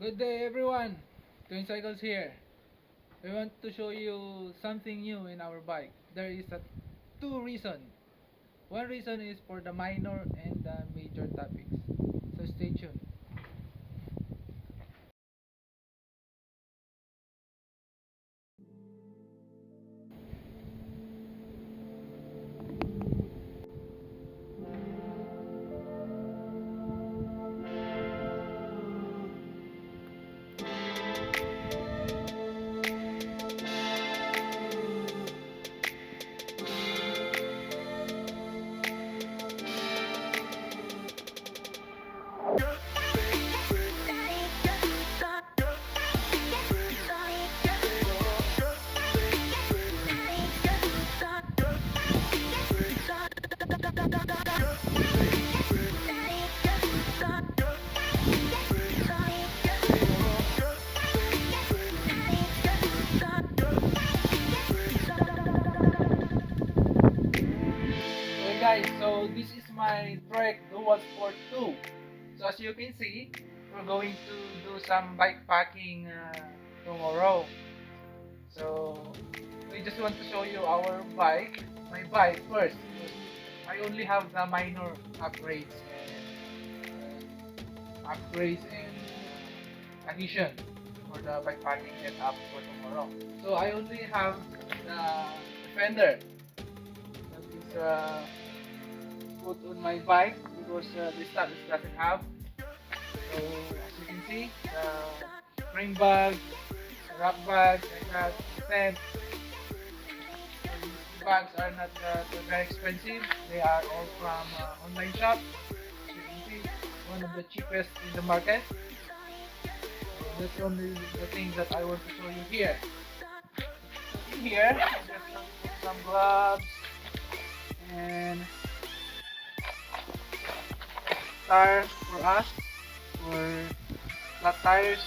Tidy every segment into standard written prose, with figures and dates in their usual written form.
Good day everyone, Twin Cycles here. We want to show you something new in our bike. There is two reasons. One reason is for the minor and the major topics. So stay tuned. Okay guys, so this is my Trek Dual Sport 2. So as you can see, we're going to do some bike packing tomorrow. So we just want to show you our bike, my bike first. I only have the minor upgrades and addition for the bike packing setup for tomorrow. So I only have the fender that is put on my bike because this stuff doesn't have. So as you can see, the spring bag, wrap bag, like that, tent. These bags are not very expensive. They are all from online shop. As you can see, one of the cheapest in the market. That's only the things that I want to show you here. In here, just some gloves and tire for us, for flat tires,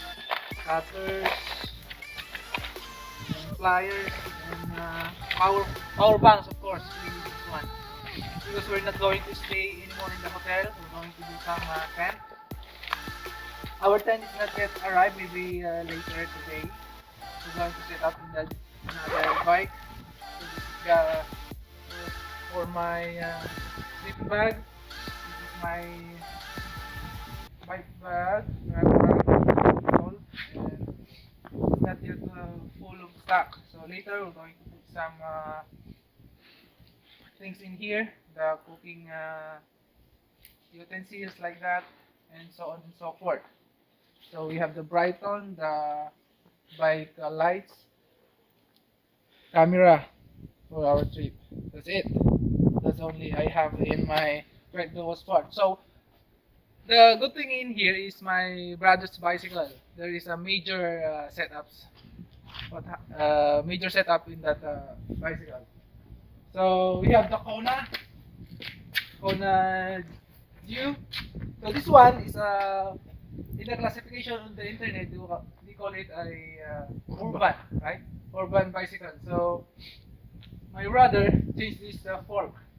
cutters, and pliers, and power banks, of course. We use this one because we're not going to stay anymore in the hotel. We're going to do some tent. Our tent is not yet arrived, maybe later today. We're going to set up in another bike. So this is for my sleeping bag. This is my bike bag, all, and it's not yet full of stock. So later we're going to put some things in here, the cooking utensils like that, and so on and so forth. So we have the Brighton, the bike lights, camera for our trip. That's it. That's only I have in my Red Dual Sport. So the good thing in here is my brother's bicycle. There is a major major setup in that bicycle. So we have the KONA Dew. So this one is in the classification on the internet, they call it a urban, right? Urban bicycle. So my brother changed this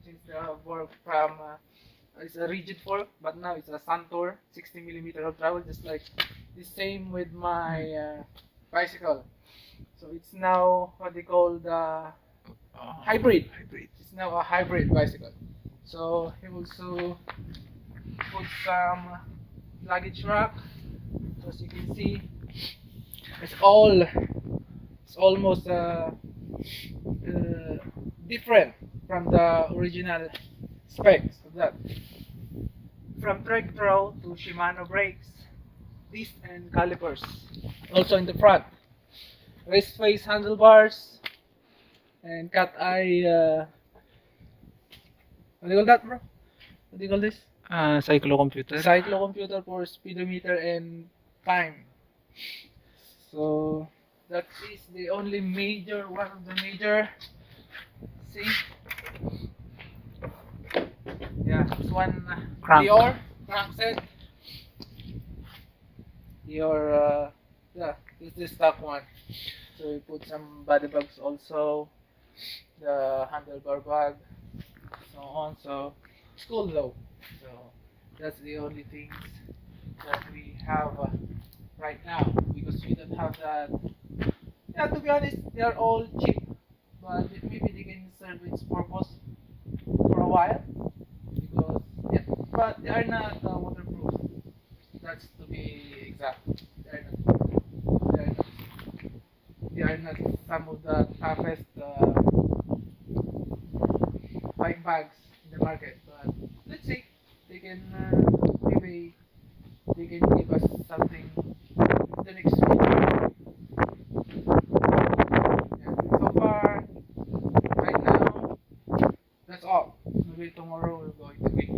changed the fork from it's a rigid fork, but now it's a Santor 60 millimeter of travel, just like the same with my bicycle. So it's now what they call the hybrid. It's now a hybrid bicycle. So he also put some luggage rack. So as you can see, it's all it's almost different from the original specs of that. From Trek Pro to Shimano brakes, disc and calipers. Also in the front, race face handlebars and cat eye. What do you call that, bro? What do you call this? Cyclocomputer. Cyclocomputer for speedometer and time. So that is the only one of the major. See, yeah, this one Crank. Dior crankset. Dior, yeah, this is the stock one. So we put some body bags also, the handlebar bag, so on. So it's cool though. So that's the only things that we have right now because we don't have that. Yeah, to be honest, they are all cheap, but maybe they can serve its purpose for a while because yeah, but they are not waterproof. That's to be exact. They are not. They are not. They are not some of the toughest bike bags in the market. But let's see, they can maybe they can give us something the next week. Yeah. So far, right now, that's all. Maybe tomorrow we'll go into week.